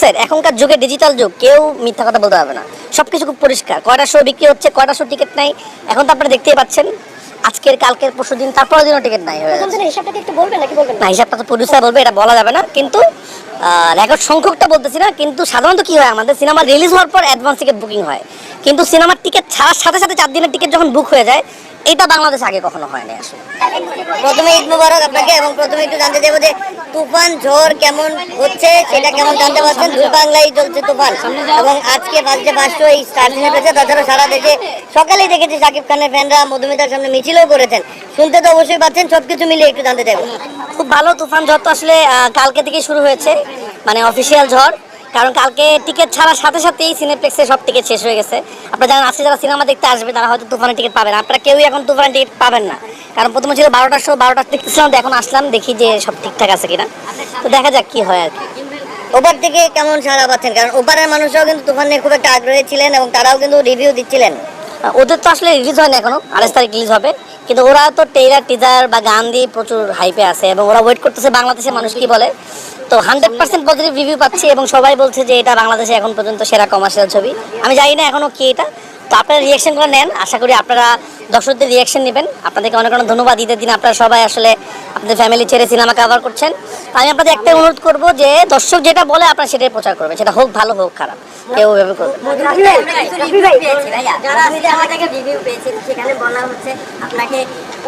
Website, এখনকার যুগে digital যুগ, কেউ মিথ্যা কথা বলতে পারবে না। সবকিছু খুব পরিষ্কার, কয়টা শো বিক্রি হচ্ছে, কয়টা শো টিকিট নাই, এখন তো আপনারা দেখতেই পাচ্ছেন। আজকের, কালকের, পরশু দিন, তারপরের দিনও টিকিট নাই। হিসাবটা একটু বলবেন নাকি বলবেন না, হিসাবটা তো প্রডিউসার বলবে, এটা বলা যাবে না। কিন্তু রেকর্ড সংখ্যকটা বলতেছি না। কিন্তু সাধারণত কি হয়, আমাদের সিনেমা রিলিজ হওয়ার পর অ্যাডভান্স টিকিট বুকিং হয়, কিন্তু সিনেমার টিকিট ছাড়ার সাথে সাথে 4 দিনের টিকিট যখন বুক হয়ে যায়, এটা বাংলাদেশে আগে কখনো হয় না আসলে। প্রথমে ঈদ মোবারক আপনাকে, এবং প্রথমে একটু জানতে চাইবো যে তুফান ঝড় কেমন হচ্ছে, সেটা কেমন জানতে পারছেন? দুই বাংলায় চলছে তুফান, এবং আজকে ফার্স্টে এই স্টার সিনে পেয়েছে। তাছাড়া সারা দেশে সকালেই দেখেছি শাকিব খানের ফ্যানরা মধুমিতার সামনে মিছিলও করেছেন, শুনতে তো অবশ্যই পাচ্ছেন। সবকিছু মিলিয়ে একটু জানতে চাইবো। খুব ভালো। তুফান ঝড় তো আসলে কালকে থেকে শুরু হয়েছে, মানে অফিসিয়াল ঝড়। কারণ কালকে টিকিট ছাড়ার সাথে সাথেই সিনেপ্লেক্সে সব টিকিট শেষ হয়ে গেছে। আপনারা জানেন, আজকে যারা সিনেমা দেখতে আসবে তারা হয়তো তুফানের টিকিট পাবেন। আপনারা কেউই এখন তুফানের টিকিট পাবেন না, কারণ প্রথমে ছিল 12টার শো, 12টার দেখতেছিলাম, তো এখন আসলাম দেখি যে সব ঠিকঠাক আছে কিনা। তো দেখা যাক কি হয় আর কি। ওপার থেকে কেমন সাড়া পাচ্ছেন? কারণ ওপারের মানুষরাও কিন্তু তুফান নিয়ে খুব একটা আগ্রহী ছিলেন, এবং তারাও কিন্তু রিভিউ দিচ্ছিলেন। ওদের তো আসলে রিলিজ হয় না এখনো, 28 তারিখ রিলিজ হবে, কিন্তু ওরা তো ট্রেলার, টিজার বা গান দিয়ে প্রচুর হাইপে আছে, এবং ওরা ওয়েট করতেছে বাংলাদেশের মানুষ কি বলে। তো 100% পজিটিভ রিভিউ পাচ্ছি, এবং সবাই বলছে যে এটা বাংলাদেশে এখন পর্যন্ত সেরা কমার্শিয়াল ছবি। আমি জানি না এখনো কি এটা, তো আপনারা রিয়াকশনগুলো নেন। আশা করি আপনারা দর্শকদের রিয়াকশন নেবেন। আপনাদেরকে অনেক অনেক ধন্যবাদ। ঈদের দিন আপনারা সবাই আসলে আপনাদের ফ্যামিলি ছেড়ে সিনেমা কভার করছেন। তো আমি আপনাদের একটাই অনুরোধ করবো যে দর্শক যেটা বলে আপনারা সেটাই প্রচার করবেন, সেটা হোক ভালো হোক খারাপ, কেউ ওইভাবে করবে। সেখানে বলা হচ্ছে আপনাকে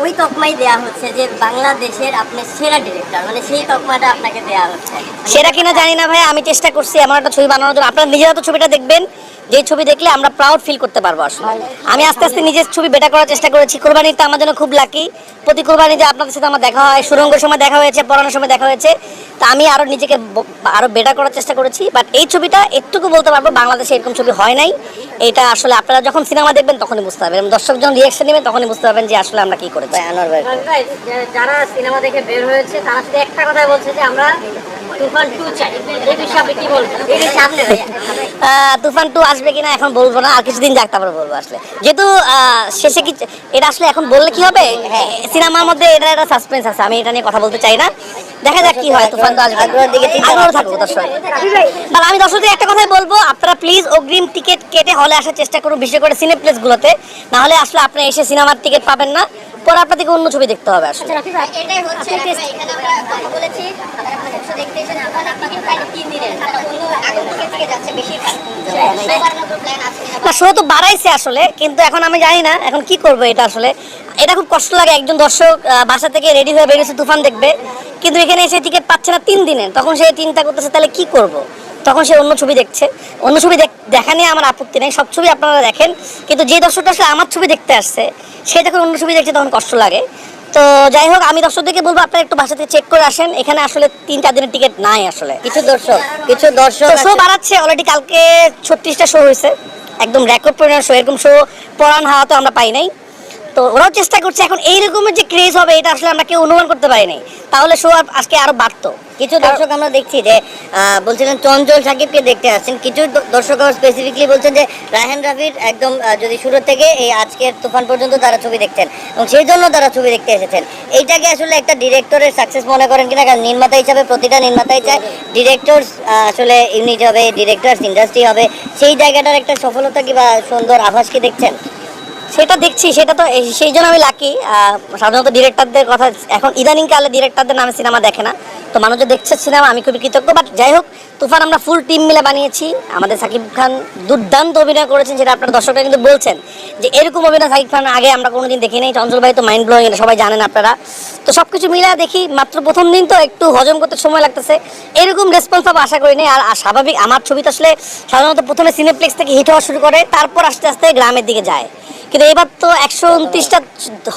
ওই তকমাই দেয়া হচ্ছে যে বাংলাদেশের আপনি সেরা ডিরেক্টর, মানে সেই তকমাটা আপনাকে দেয়া হচ্ছে। সেটা কিনা জানি না ভাই, আমি চেষ্টা করছি এমন একটা ছবি বানানোর জন্য। আপনারা নিজেরা তো ছবিটা দেখবেন, যে ছবি দেখলে আমরা প্রাউড ফিল করতে পারবো। আসলে আমি আস্তে আস্তে নিজের ছবি বেটার করার চেষ্টা করেছি। কোরবানিটা আমার জন্য খুব লাকি, প্রতি কোরবানিতে আপনাদের সাথে আমার দেখা হয়, সুরঙ্গের সময় দেখা হয়েছে, পড়ানোর সময় দেখা হয়েছে। তা আমি আরও নিজেকে আরও বেটার করার চেষ্টা করেছি। বাট এই ছবিটা একটুকু বলতে পারবো, বাংলাদেশে এরকম ছবি হয় নাই। এটা আসলে আপনারা যখন সিনেমা দেখবেন তখনই বুঝতে পারবেন, এবং দর্শক যখন রিয়াকশন নেবেন তখনই বুঝতে পারবেন যে আসলে আমরা কি করেছি। আনোয়ার ভাই, যারা সিনেমা দেখে বের হয়েছে তারা শুধু একটা কথাই বলছে যে আমরা তুফান 2 চাই। এই বিষয়ে আপনি কি বলবেন? এই সামনে তুফান 2 আসবে কিনা এখন বলবো না, আর কিছুদিন যাক তারপরে বলবো। আসলে যেহেতু শেষে কি এটা আসলে এখন বললে কি হবে, সিনেমার মধ্যে এটা একটা সাসপেন্স আছে, আমি এটা নিয়ে কথা বলতে চাই না। দেখা যাক কি হয়। তুফান 2 আসবে, আগ্রহ থাকবো দর্শক। তাহলে আমি দর্শকদের একটা কথাই বলবো, আপনারা প্লিজ অগ্রিম টিকিট কেটে হলে আসার চেষ্টা করুন, বিশেষ করে সিনেপ্লেক্স গুলোতে। না হলে আসলে আপনি এসে সিনেমার টিকিট পাবেন না, পরে আপনাদেরকে অন্য ছবি দেখতে হবে। আসলে এটাই হচ্ছে এখানে আমরা কথা বলেছি, আপনারা দেখতে এসেছেন, আপনারা আপনাকে প্রায় 3 দিনের অন্য আগন্তুকের থেকে যাচ্ছে বেশিরভাগ। না, শো তো বাড়াইছে আসলে, কিন্তু এখন আমি জানি না এখন কি করবো। এটা আসলে এটা খুব কষ্ট লাগে। একজন দর্শক বাসা থেকে রেডি হয়ে বেরিয়েছে তুফান দেখবে, কিন্তু এখানে এসে টিকিট পাচ্ছে না 3 দিনের, তখন সে চিন্তা করতেছে তাহলে কি করব। তখন সে অন্য ছবি দেখছে। অন্য ছবি দেখা নিয়ে আমার আপত্তি নেই, সব ছবি আপনারা দেখেন, কিন্তু যে দর্শকটা আসলে আমার ছবি দেখতে আসছে সে যখন অন্য ছবি দেখছে তখন কষ্ট লাগে। তো যাই হোক, আমি দর্শকদেরকে বলবো আপনারা একটু বাসা থেকে চেক করে আসেন। এখানে আসলে 3-4 দিনের টিকিট নাই আসলে। কিছু দর্শক শো বাড়াচ্ছে অলরেডি। কালকে 36টা শো হয়েছে, একদম রেকর্ড পরিমাণ শো। এরকম শো পরান হাওয়া তো আমরা পাই নাই। তো ওরাও চেষ্টা করছে। এখন এইরকমের যে ক্রেজ হবে এটা আসলে আমরা কেউ অনুমান করতে পারিনি, তাহলে শো আজকে আরো বাড়তো। কিছু দর্শক আমরা দেখছি যে বলছিলেন চঞ্চল সাকিবকে দেখতে আসছেন, কিছু দর্শক আবার স্পেসিফিকলি বলছেন যে রায়হান রাফির একদম যদি শুরু থেকে এই আজকের তুফান পর্যন্ত তারা ছবি দেখছেন, এবং সেই জন্য তারা ছবি দেখতে এসেছেন। এইটাকে আসলে একটা ডিরেক্টরের সাকসেস মনে করেন কিনা? কারণ নির্মাতা হিসাবে প্রতিটা নির্মাতাই চায় ডিরেক্টরস আসলে ইউনিট হবে, ডিরেক্টরস ইন্ডাস্ট্রি হবে, সেই জায়গাটার একটা সফলতা কি বা সুন্দর আভাস কি দেখছেন? সেটা দেখছি, সেটা তো সেই জন্য আমি লাকি। সাধারণত ডিরেক্টরদের কথা এখন ইদানিংকালে ডিরেক্টরদের নামে সিনেমা দেখে না, তো মানুষ যে দেখছে সিনেমা, আমি খুবই কৃতজ্ঞ। বাট যাই হোক, তুফান আমরা ফুল টিম মিলে বানিয়েছি। আমাদের সাকিব খান দুর্দান্ত অভিনয় করেছেন, যেটা আপনার দর্শকরা কিন্তু বলছেন যে এরকম অভিনয় সাকিব খান আগে আমরা কোনোদিন দেখি নাই। চঞ্চল ভাই তো মাইন্ড ব্লোয়িং, এটা সবাই জানেন আপনারা। তো সব কিছু মিলে দেখি, মাত্র প্রথম দিন তো একটু হজম করতে সময় লাগতেছে। এরকম রেসপন্স পাবো আশা করিনি। আর স্বাভাবিক, আমার ছবি তো আসলে সাধারণত প্রথমে সিনেপ্লেক্স থেকে হিট হওয়া শুরু করে, তারপর আস্তে আস্তে গ্রামের দিকে যায়। কিন্তু এবার তো 129টা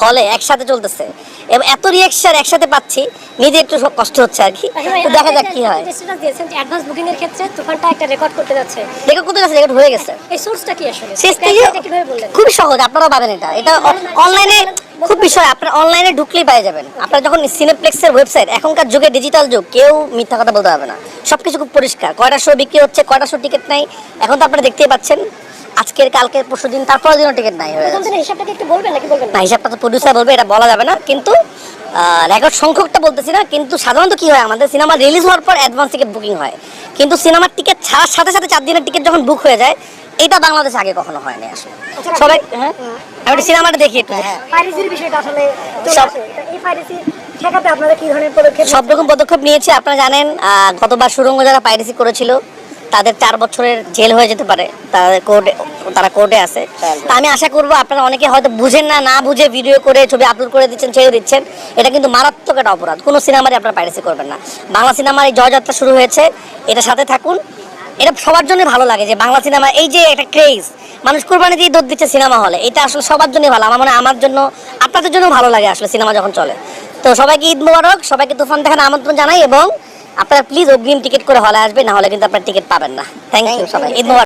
হলে একসাথে চলতেছে, এবং এত রিয়াকশন একসাথে পাচ্ছি, নিজে একটু কষ্ট হচ্ছে আর কি। তো দেখা যাক কি হয়। অ্যাডভান্স বুকিং এর ক্ষেত্রে তুফানটা একটা রেকর্ড করতে যাচ্ছে। রেকর্ড হয়ে গেছে। এই সোর্সটা কি আসলে? শেষ থেকে খুবই সহজ, আপনারাও পাবেন। এটা অনলাইনে খুব বিষয়, আপনারা অনলাইনে ঢুকলেই পেয়ে যাবেন। আপনারা যখন সিনেপ্লেক্সের ওয়েবসাইট, এখনকার যুগে ডিজিটাল যুগ, কেউ মিথ্যা কথা বলতে পারবে না। সবকিছু খুব পরিষ্কার, কয়টা শো বিক্রি হচ্ছে, কয়টা শো টিকিট নাই, এখন তো আপনারা দেখতেই পাচ্ছেন। আজকের, কালকের, পরশু দিন, তারপরের দিনও টিকিট নাই। হিসাবটা একটু বলবেন নাকি বলবেন না, হিসাবটা তো প্রডিউসার বলবে, এটা বলা যাবে না। কিন্তু রেকর্ড সংখ্যকটা বলতেছি না, কিন্তু সাধারণত কি হয় আমাদের সিনেমা রিলিজ হওয়ার পর অ্যাডভান্স টিকিট বুকিং হয়, কিন্তু সিনেমার টিকিট ছাড়ার সাথে সাথে 4 দিনের টিকিট যখন বুক হয়ে যায়, এটা বাংলাদেশে আগে কখনো হয়নি আসলে। সবাই হ্যাঁ আমি সিনেমাটা দেখি একটু। পাইরেসির বিষয়টা আসলে চলে সব- আসে। তো এই পাইরেসি ঠেকাতে আপনারা কি ধরনের পদক্ষেপ সব রকম পদক্ষেপ নিয়েছি। আপনারা জানেন গতবার সুরঙ্গ যারা পাইরেসি করেছিল তাদের 4 বছরের জেল হয়ে যেতে পারে, তারা কোর্টে আছে। তা আমি আশা করব আপনারা অনেকে হয়তো বুঝেন না, না বুঝে ভিডিও করে ছবি আপলোড করে দিচ্ছেন, ছেড়ে দিচ্ছেন, এটা কিন্তু মারাত্মক একটা অপরাধ। কোনো সিনেমারই আপনারা পাইরেসি করবেন না। বাংলা সিনেমার এই জয়যাত্রা শুরু হয়েছে, এটা সাথে থাকুন। এটা সবার জন্য ভালো লাগে যে বাংলা সিনেমা এই যে একটা ক্রেজ, মানুষ কোরবানি দিয়ে দৌড় দিচ্ছে সিনেমা হলে, এটা আসলে সবার জন্য ভালো। আমার মনে হয় আমার জন্য, আপনাদের জন্য ভালো লাগে আসলে সিনেমা যখন চলে। তো সবাইকে ঈদ মোবারক, সবাইকে তুফান দেখার আমন্ত্রণ জানাই, এবং আপনারা প্লিজ অগ্রিম টিকিট করে হলে আসবেন, না হলে কিন্তু আপনারা টিকিট পাবেন না। থ্যাংক ইউ সবাই, ঈদ মোবারক।